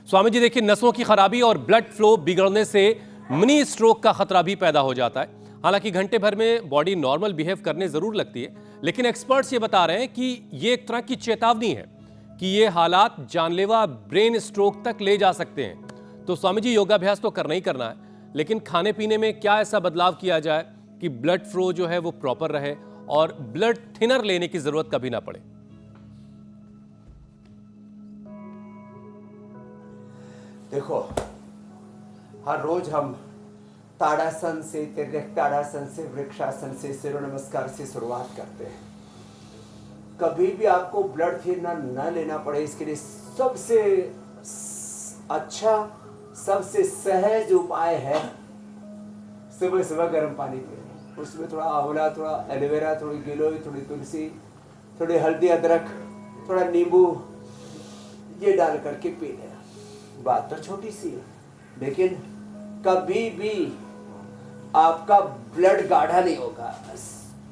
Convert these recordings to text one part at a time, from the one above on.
स्वामी जी देखिए, नसों की खराबी और ब्लड फ्लो बिगड़ने से मिनी स्ट्रोक का खतरा भी पैदा हो जाता है। हालांकि घंटे भर में बॉडी नॉर्मल बिहेव करने जरूर लगती है, लेकिन एक्सपर्ट्स ये बता रहे हैं कि ये एक तरह की चेतावनी है कि ये हालात जानलेवा ब्रेन स्ट्रोक तक ले जा सकते हैं। तो स्वामी जी, योगाभ्यास तो करना ही करना है, लेकिन खाने पीने में क्या ऐसा बदलाव किया जाए कि ब्लड फ्लो जो है वो प्रॉपर रहे और ब्लड थिनर लेने की जरूरत कभी ना पड़े? देखो, हर रोज हम ताड़ासन से, ताड़ासन से, वृक्षासन से, सूर्य नमस्कार से शुरुआत करते हैं। कभी भी आपको ब्लड थिनर न लेना पड़े, इसके लिए सबसे अच्छा, सबसे सहज उपाय है सुबह सुबह गर्म पानी पीना। उसमें थोड़ा आंवला, थोड़ा एलोवेरा, थोड़ी गिलोय, थोड़ी तुलसी, थोड़ी हल्दी, अदरक, थोड़ा नींबू, ये डाल करके पी लेना। बात तो छोटी सी है, लेकिन कभी भी आपका ब्लड गाढ़ा नहीं होगा।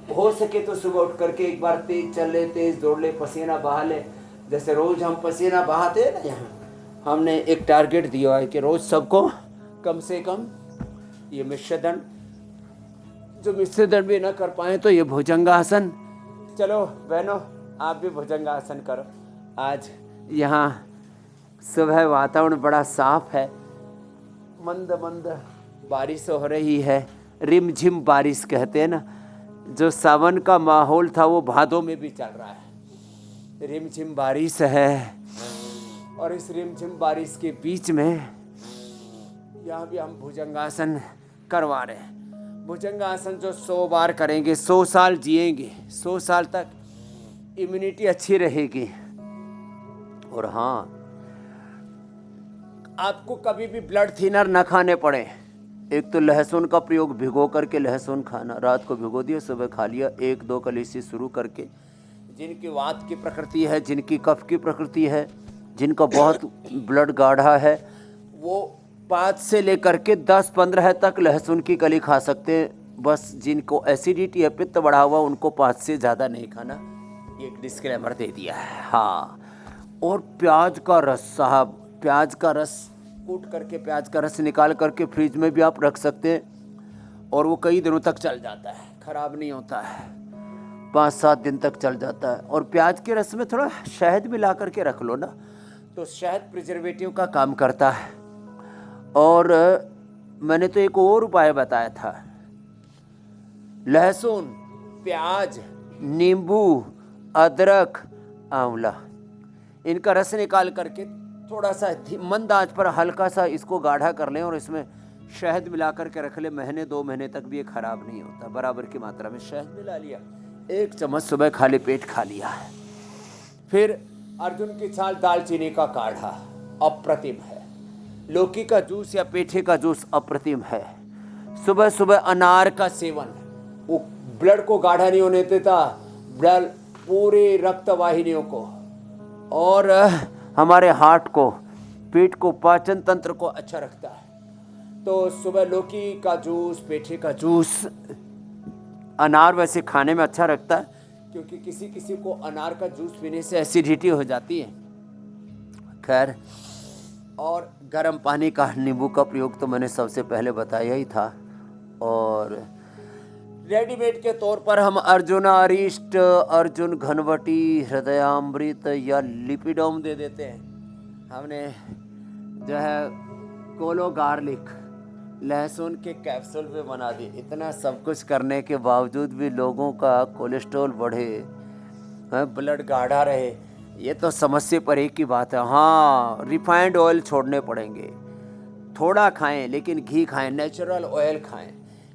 हो सके तो सुबह उठ करके एक बार तेज चल ले, तेज दौड़ ले, पसीना बहा ले। जैसे रोज हम पसीना बहाते हैं ना, यहाँ हमने एक टारगेट दिया है कि रोज सबको कम से कम ये मिश्रदंड, जो मिश्रदंड भी ना कर पाए तो ये भुजंगासन। चलो बहनों, आप भी भुजंगासन करो। आज यहाँ सुबह वातावरण बड़ा साफ है, मंद मंद बारिश हो रही है, रिमझिम बारिश कहते हैं ना। जो सावन का माहौल था वो भादों में भी चल रहा है। रिमझिम बारिश है और इस रिमझिम बारिश के बीच में यहाँ भी हम भुजंगासन करवा रहे हैं। भुजंगासन जो 100 बार करेंगे 100 साल जिएंगे, 100 साल तक इम्यूनिटी अच्छी रहेगी। और हाँ, आपको कभी भी ब्लड थिनर ना खाने पड़े। एक तो लहसुन का प्रयोग, भिगो करके लहसुन खाना, रात को भिगो दिया, सुबह खा लिया, 1-2 कली से शुरू करके। जिनकी वात की प्रकृति है, जिनकी कफ की प्रकृति है, जिनका बहुत ब्लड गाढ़ा है, वो 5 से लेकर के 10-15 तक लहसुन की कली खा सकते हैं। बस जिनको एसिडिटी है, पित्त बढ़ा हुआ, उनको 5 से ज़्यादा नहीं खाना। ये एक डिस्क्लेमर दे दिया है। हाँ, और प्याज का रस साहब, प्याज का रस कूट करके, प्याज का रस निकाल करके फ्रिज में भी आप रख सकते हैं और वो कई दिनों तक चल जाता है, खराब नहीं होता है, 5-7 दिन तक चल जाता है। और प्याज के रस में थोड़ा शहद मिला करके रख लो ना, तो शहद प्रिजर्वेटिव का काम करता है। और मैंने तो एक और उपाय बताया था, लहसुन, प्याज, नींबू, अदरक, आंवला, इनका रस निकाल करके थोड़ा सा मंद आंच पर हल्का सा इसको गाढ़ा कर लें और इसमें शहद मिला करके रख लें। महीने 2 महीने तक भी ये खराब नहीं होता। बराबर की मात्रा में शहद मिला लिया, 1 चम्मच सुबह खाली पेट खा लिया। फिर अर्जुन की छाल, दालचीनी का काढ़ा अप्रतिम है। लौकी का जूस या पेठे का जूस अप्रतिम है। सुबह सुबह अनार का सेवन, वो ब्लड को गाढ़ा नहीं होने देता, ब्लड पूरे रक्त वाहिनियों को और हमारे हार्ट को, पेट को, पाचन तंत्र को अच्छा रखता है। तो सुबह लौकी का जूस, पेठे का जूस, अनार वैसे खाने में अच्छा रखता है, क्योंकि किसी किसी को अनार का जूस पीने से एसिडिटी हो जाती है। खैर, और गर्म पानी का, नींबू का प्रयोग तो मैंने सबसे पहले बताया ही था। और रेडीमेड के तौर पर हम अर्जुन अरिष्ट, अर्जुन घनवटी, हृदयामृत या लिपिडोम दे देते हैं। हमने जो है कोलो गार्लिक, लहसुन के कैप्सूल भी बना दिए। इतना सब कुछ करने के बावजूद भी लोगों का कोलेस्ट्रॉल बढ़े, ब्लड गाढ़ा रहे, ये तो समस्या पर एक ही बात है। हाँ, रिफाइंड ऑयल छोड़ने पड़ेंगे, थोड़ा खाएं लेकिन घी खाएं, नेचुरल ऑयल खाएं।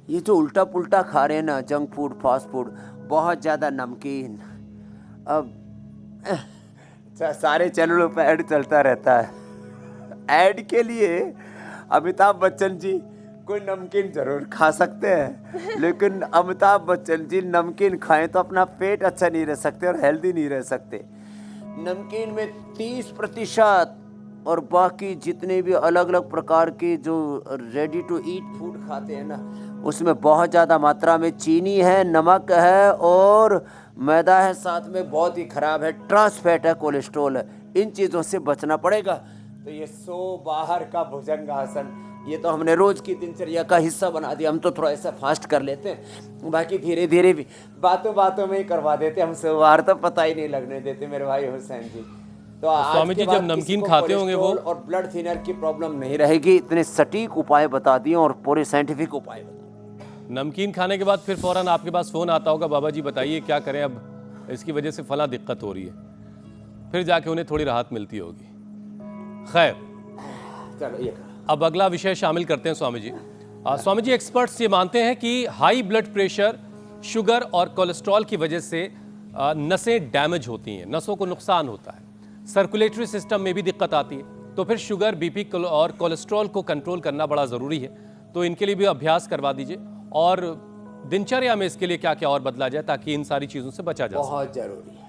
ये जो उल्टा पुल्टा खा रहे हैं ना, जंक फूड, फास्ट फूड, बहुत ज़्यादा नमकीन, अब सारे चैनलों पर ऐड चलता रहता है। ऐड के लिए अमिताभ बच्चन जी कोई नमकीन जरूर खा सकते हैं, लेकिन अमिताभ बच्चन जी नमकीन खाएं तो अपना पेट अच्छा नहीं रह सकते और हेल्दी नहीं रह सकते। नमकीन में 30% और बाकी जितने भी अलग अलग प्रकार के जो रेडी टू ईट फूड खाते हैं ना, उसमें बहुत ज़्यादा मात्रा में चीनी है, नमक है और मैदा है, साथ में बहुत ही खराब है, ट्रांस फैट है, कोलेस्ट्रॉल है। इन चीज़ों से बचना पड़ेगा। तो ये 100 बाहर का भुजंगासन, ये तो हमने रोज की दिनचर्या का हिस्सा बना दिया। हम तो थोड़ा ऐसा फास्ट कर लेते हैं, बाकी धीरे धीरे भी बातों बातों में ही करवा देते। हम 100 बार तो पता ही नहीं लगने देते मेरे भाई हुसैन जी। तो आज स्वामी के जी, बाद जब नमकीन किसी को खाते होंगे वो कोलेस्ट्रॉल और ब्लड थिनर की प्रॉब्लम नहीं रहेगी। इतने सटीक उपाय बता दिए और पूरे साइंटिफिक उपाय बता। नमकीन खाने के बाद फिर फौरन आपके पास फोन आता होगा, बाबा जी बताइए क्या करें, अब इसकी वजह से फला दिक्कत हो रही है, फिर जाके उन्हें थोड़ी राहत मिलती होगी। खैर, चलो ये करो। अब अगला विषय शामिल करते हैं स्वामी जी। स्वामी जी, एक्सपर्ट्स ये मानते हैं कि हाई ब्लड प्रेशर, शुगर और कोलेस्ट्रॉल की वजह से नसें डैमेज होती हैं, नसों को नुकसान होता है, सर्कुलेटरी सिस्टम में भी दिक्कत आती है। तो फिर शुगर, बीपी और कोलेस्ट्रॉल को कंट्रोल करना बड़ा ज़रूरी है। तो इनके लिए भी अभ्यास करवा दीजिए, और दिनचर्या में इसके लिए क्या क्या और बदला जाए ताकि इन सारी चीज़ों से बचा जा सके। बहुत जरूरी है।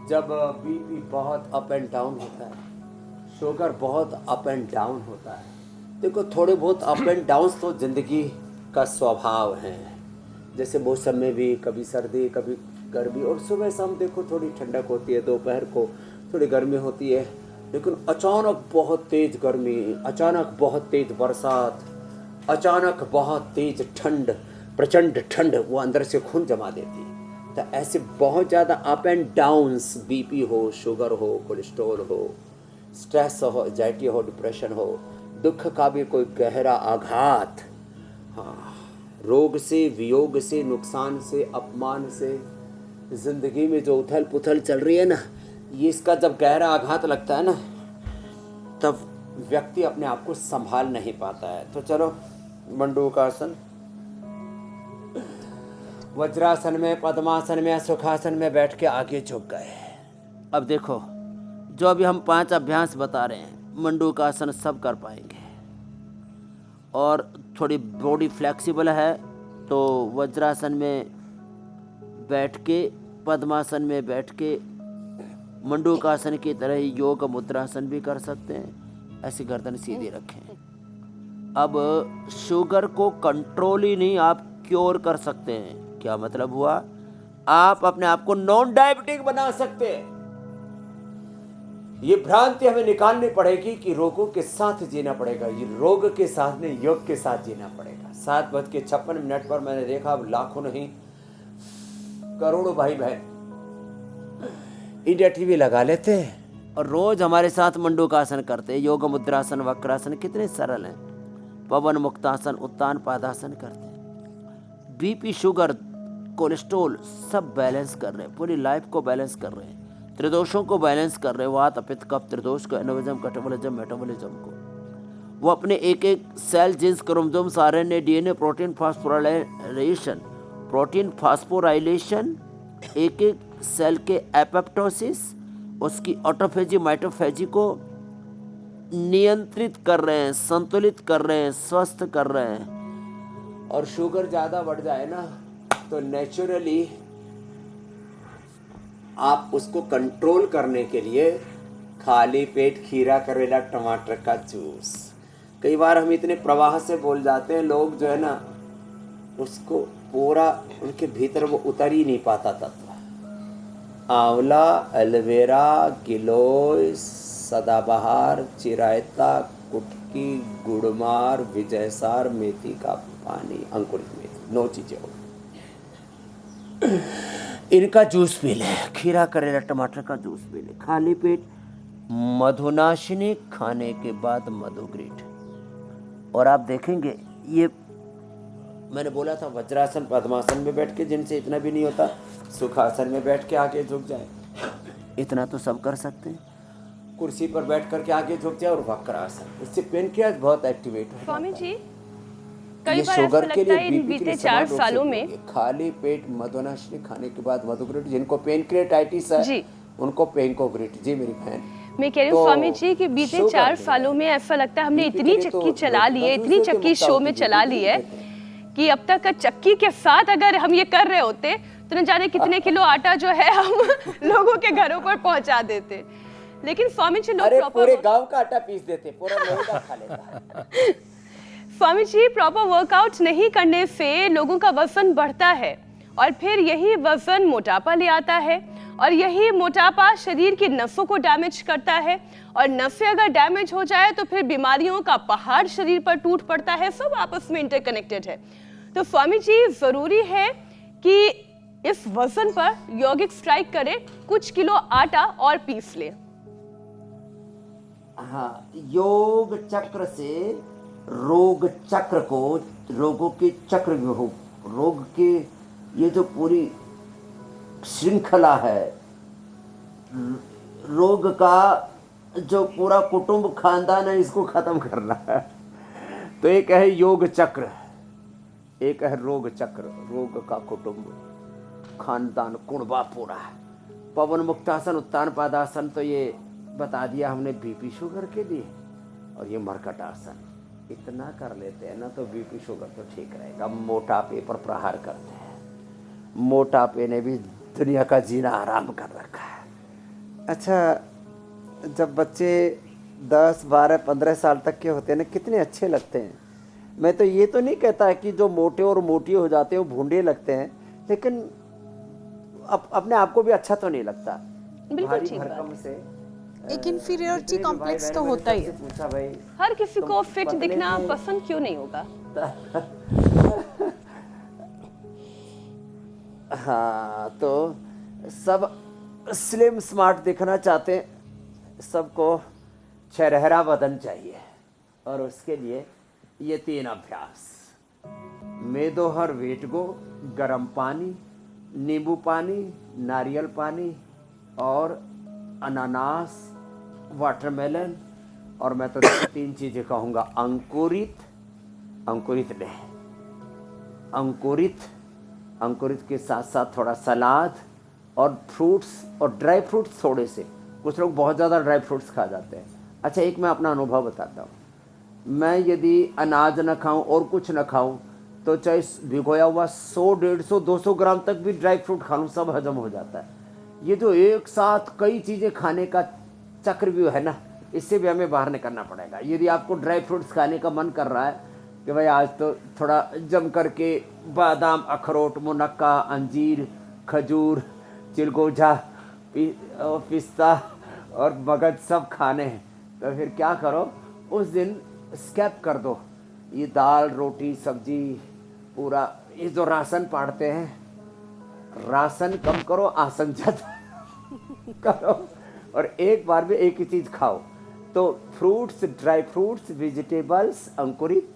जब बीपी बहुत अप एंड डाउन होता है, शुगर बहुत अप एंड डाउन होता है, देखो थोड़े बहुत अप एंड डाउन तो ज़िंदगी का स्वभाव है। जैसे मौसम में भी कभी सर्दी कभी गर्मी, और सुबह शाम देखो थोड़ी ठंडक होती है, दोपहर को थोड़ी गर्मी होती है, लेकिन अचानक बहुत तेज़ गर्मी, अचानक बहुत तेज़ बरसात, अचानक बहुत तेज़ ठंड, प्रचंड ठंड वो अंदर से खून जमा देती है। तो ऐसे बहुत ज़्यादा अप एंड डाउन्स, बीपी हो, शुगर हो, कोलेस्ट्रॉल हो, स्ट्रेस हो, एंजाइटी हो, डिप्रेशन हो, दुख का भी कोई गहरा आघात, हाँ, रोग से, वियोग से, नुकसान से, अपमान से, ज़िंदगी में जो उथल पुथल चल रही है ना, ये इसका जब गहरा आघात लगता है ना, तब व्यक्ति अपने आप को संभाल नहीं पाता है। तो चलो मंडूकासन, वज्रासन में, पद्मासन में, सुखासन में बैठ के आगे झुक गए। अब देखो जो अभी हम 5 अभ्यास बता रहे हैं, मंडूकासन सब कर पाएंगे। और थोड़ी बॉडी फ्लेक्सिबल है तो वज्रासन में बैठ के, पद्मासन में बैठ के, मंडूकासन की तरह ही योग मुद्रासन भी कर सकते हैं। ऐसी गर्दन सीधी रखें। अब शुगर को कंट्रोल ही नहीं, आप क्योर कर सकते हैं। क्या मतलब हुआ? आप अपने आप को नॉन डायबिटिक बना सकते हैं। ये भ्रांति हमें निकालनी पड़ेगी कि रोगों के साथ जीना पड़ेगा। ये रोग के साथ नहीं, योग के साथ जीना पड़ेगा। 7:56 पर मैंने देखा, अब लाखों नहीं करोड़ों भाई बहन इंडिया टीवी लगा लेते हैं और रोज हमारे साथ मंडूकासन करते हैं। योग मुद्रासन, वक्रासन कितने सरल हैं। पवन मुक्तासन, उत्तान पादासन करते हैं। बीपी, शुगर, कोलेस्ट्रॉल सब बैलेंस कर रहे हैं, पूरी लाइफ को बैलेंस कर रहे हैं, त्रिदोषों को बैलेंस कर रहे हैं। वात, पित्त, कफ त्रिदोष को, एनोमिज्म, कैटाबोलिज्म, मेटाबॉलिज्म को। वो अपने एक एक cell, genes, chromosomes, RNA, DNA, protein phosphorylation, एक एक सेल के एपोप्टोसिस, उसकी ऑटोफेजी, माइटोफेजी को नियंत्रित कर रहे हैं, संतुलित कर रहे हैं, स्वस्थ कर रहे हैं। और शुगर ज़्यादा बढ़ जाए ना तो नेचुरली आप उसको कंट्रोल करने के लिए खाली पेट खीरा, करेला, टमाटर का जूस। कई बार हम इतने प्रवाह से बोल जाते हैं, लोग जो है ना उसको पूरा उनके भीतर वो उतर ही नहीं पाता तत्व। आंवला, एलोवेरा, गिलोय, सदाबहार, चिरायता, कुटकी, गुड़मार, विजयसार, मेथी का पानी, अंकुरित मेथी, 9 चीजें हो। इनका जूस पी ले, खीरा, करेला, टमाटर का जूस पी ले खाली पेट। मधुनाशिनी खाने के बाद मधुग्रीट। और आप देखेंगे ये मैंने बोला था, वज्रासन, पद्मासन में बैठ के जिनसे इतना भी नहीं होता, सुखासन में बैठ के आगे झुक जाए, इतना तो सब कर सकते हैं। कुर्सी पर बैठ करके आगे झुक जाए, और वक्रासन, इससे पेनक्रियाज बहुत एक्टिवेट हो। स्वामी जी, कई बार ऐसा लगता है इन बीते 4 सालों में खाली पेट मधुनाशिनी खाने के बाद मधुग्रीट, जिनको पेनक्रियाटाइटिस है उनको पेनकोग्रीट। जी मेरी बहन, मैं कह रही हूँ स्वामी जी कि बीते 4 सालों में ऐसा लगता है हमने इतनी चक्की चला ली है, इतनी चक्की शो में चला ली है कि अब तक चक्की के साथ अगर हम ये कर रहे होते तो न जाने कितने किलो आटा जो है हम लोगों के घरों पर पहुंचा देते। लेकिन स्वामी जी लोग पूरे गांव का आटा पीस देते, पूरा लोग खा लेता। स्वामी जी, प्रॉपर वर्कआउट नहीं करने से लोगों का वजन बढ़ता है और फिर यही वजन मोटापा ले आता है और यही मोटापा शरीर की नसों को डैमेज करता है, और नसें अगर डैमेज हो जाए तो फिर बीमारियों का पहाड़ शरीर पर टूट पड़ता है। सब आपस में इंटरकनेक्टेड है। तो स्वामी जी, जरूरी है कि इस वजन पर यौगिक स्ट्राइक करे, कुछ किलो आटा और पीस ले। हाँ, योग चक्र से रोग चक्र को, रोगों के चक्र व्यूह, रोग के ये जो पूरी श्रृंखला है, रोग का जो पूरा कुटुंब खानदान है, इसको खत्म करना है। तो एक है योग चक्र, एक है रोग चक्र, रोग का कुटुंब खानदान कुणबा पूरा। पवन मुक्तासन, उत्तान पादासन तो ये बता दिया हमने बीपी शुगर के लिए, और ये मरकट आसन इतना कर लेते हैं ना तो बीपी शुगर तो ठीक रहेगा। मोटापे पर प्रहार करते हैं, मोटापे ने भी दुनिया का जीना आराम कर रखा है। अच्छा, जब बच्चे 10, 12, 15 साल तक के होते हैं ना, कितने अच्छे लगते हैं। मैं तो ये तो नहीं कहता कि जो मोटे और मोटी हो जाते हैं वो भूंडे लगते हैं, लेकिन अपने आप को भी अच्छा तो नहीं लगता। बिल्कुल ठीक बात है। से एक इंफीरियरिटी कॉम्प्लेक्स तो होता ही है। पूछा भाई, हर किसी को फिट दिखना पसंद क्यों नहीं होगा? हाँ, तो सब स्लिम स्मार्ट दिखना चाहते हैं, सबको छरहरा बदन चाहिए, और उसके लिए ये 3 अभ्यास: मेदोहर वेट गो, गर्म पानी, नींबू पानी, नारियल पानी, और अनानास, वाटरमेलन, और मैं तो 3 चीज़ें कहूँगा, अंकुरित, अंकुरित नहीं, अंकुरित, अंकुरित के साथ साथ थोड़ा सलाद और फ्रूट्स, और ड्राई फ्रूट्स थोड़े से। कुछ लोग बहुत ज़्यादा ड्राई फ्रूट्स खा जाते हैं। अच्छा, एक मैं अपना अनुभव बताता हूँ। मैं यदि अनाज न खाऊं और कुछ न खाऊं तो चाहे भिगोया हुआ 100, 150, 200 ग्राम तक भी ड्राई फ्रूट खा लूँ, सब हजम हो जाता है। ये जो एक साथ कई चीज़ें खाने का चक्रव्यूह है ना, इससे भी हमें बाहर निकलना पड़ेगा। यदि आपको ड्राई फ्रूट्स खाने का मन कर रहा है कि भाई आज तो थोड़ा जम करके बादाम, अखरोट, मुनक्का, अंजीर, खजूर, चिलगोजा, पिस्ता और मगज सब खाने हैं, तो फिर क्या करो, उस दिन स्किप कर दो ये दाल, रोटी, सब्जी, पूरा ये जो राशन पाड़ते हैं, राशन कम करो, आसन ज़्यादा करो, और एक बार में एक ही चीज़ खाओ। तो फ्रूट्स, ड्राई फ्रूट्स, वेजिटेबल्स, अंकुरित,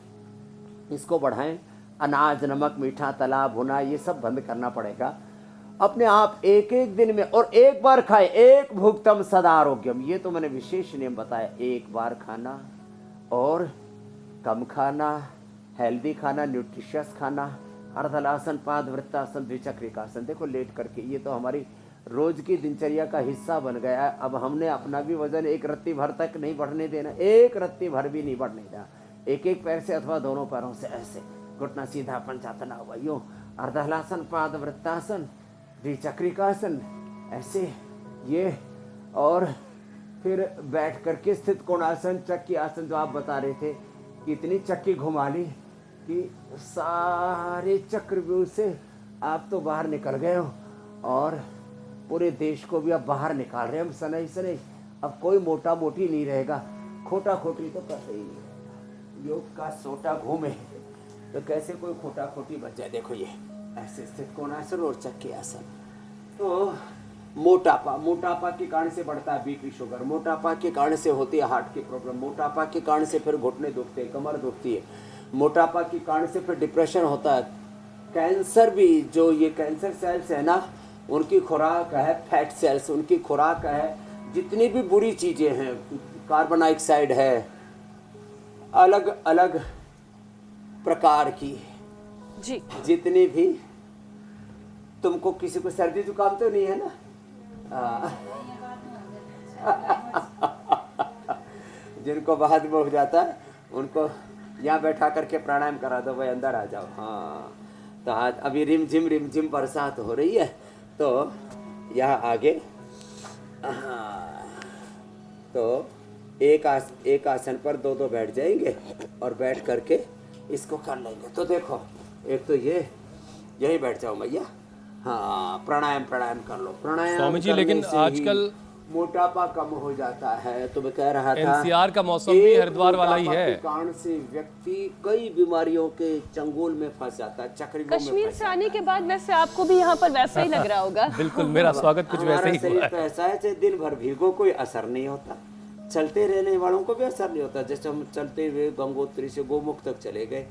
इसको बढ़ाएं। अनाज, नमक, मीठा, तला भुना, ये सब बंद करना पड़ेगा अपने आप, एक एक दिन में। और एक बार खाए, एक भुक्तम सदा आरोग्यम, ये तो मैंने विशेष नियम बताया। एक बार खाना और कम खाना, हेल्दी खाना, न्यूट्रिशियस खाना, अर्धलासन, पाद वृत्तासन, द्विचक्रिकासन। देखो लेट करके, ये तो हमारी रोज की दिनचर्या का हिस्सा बन गया है। अब हमने अपना भी वजन एक रत्ती भर तक नहीं बढ़ने देना, एक रत्ती भर भी नहीं बढ़ने देना। एक एक पैर से अथवा दोनों पैरों से ऐसे, घुटना सीधा, पंचातना हुआ, यूँ अर्धलासन, पाद वृत्तासन, द्विचक्रिकासन, ऐसे ये। और फिर बैठ करके स्थित कोणासन, चक्की आसन, जो आप बता रहे थे कि इतनी चक्की घुमा ली कि सारे चक्रव्यूह से आप तो बाहर निकल गए हो, और पूरे देश को भी अब बाहर निकाल रहे हैं हम सनई सनई। अब कोई मोटा मोटी नहीं रहेगा, खोटा खोटी तो कैसे ही नहीं रहेगा। योग का सोटा घूमे तो कैसे कोई खोटा खोटी बच जाए। देखो ये ऐसे स्थित कोणासन और चक्की आसन। तो मोटापा, मोटापा के कारण से बढ़ता है बीपी शुगर, मोटापा के कारण से होती है हार्ट की प्रॉब्लम, मोटापा के कारण से फिर घुटने दुखते हैं, कमर दुखती है, मोटापा के कारण से फिर डिप्रेशन होता है। कैंसर भी, जो ये कैंसर सेल्स है ना, उनकी खुराक है फैट सेल्स, उनकी खुराक है जितनी भी बुरी चीज़ें हैं, कार्बन डाइऑक्साइड है, अलग अलग प्रकार की जी, जितनी भी। तुमको किसी को सर्दी जुकाम तो नहीं है ना? जिनको बाद में हो जाता है उनको यहाँ बैठा करके प्राणायाम करा दो, भाई अंदर आ जाओ। हाँ, तो आज अभी रिमझिम बरसात हो रही है, तो यहाँ आगे, हाँ, तो एक आसन पर दो बैठ जाएंगे और बैठ करके इसको कर लेंगे। तो देखो, एक तो ये यही बैठ जाओ मैया, हाँ, प्राणायाम प्राणायाम कर लो। प्राणायाम स्वामी जी, करने लेकिन से ही आजकल मोटापा कम हो जाता है। तो मैं कह रहा था एनसीआर का मौसम भी एक हरिद्वार वाला ही मोटापा है। के कारण से व्यक्ति कई बीमारियों के चंगुल में फंस जाता है, चक्रव्यूह में कश्मीर फंस से आने के बाद वैसे आपको भी यहाँ पर वैसा ही लग रहा होगा। बिल्कुल, मेरा स्वागत कुछ वैसे हमारा ही हुआ शरीर है। तो ऐसा है कि दिन भर भीगो कोई असर नहीं होता, चलते रहने वालों को भी असर नहीं होता। जैसे हम चलते हुए गंगोत्री से गोमुख तक चले गए,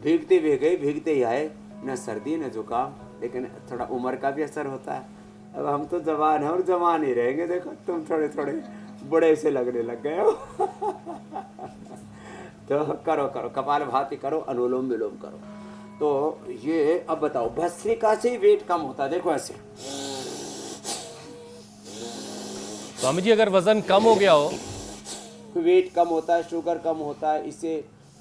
भीगते हुए गए, भीगते ही आए, न सर्दी न जुकाम, लेकिन थोड़ा उम्र का भी असर होता है। अब हम तो जवान हैं और जवान ही रहेंगे। देखो तुम थोड़े थोड़े बड़े से लगने लग गए हो। तो करो करो, कपालभाति करो, अनुलोम विलोम करो। तो ये अब बताओ, भस्त्रिका से वेट कम होता है। देखो ऐसे, स्वामी जी, अगर वजन कम हो गया हो, वेट कम होता है, शुगर कम होता है, इससे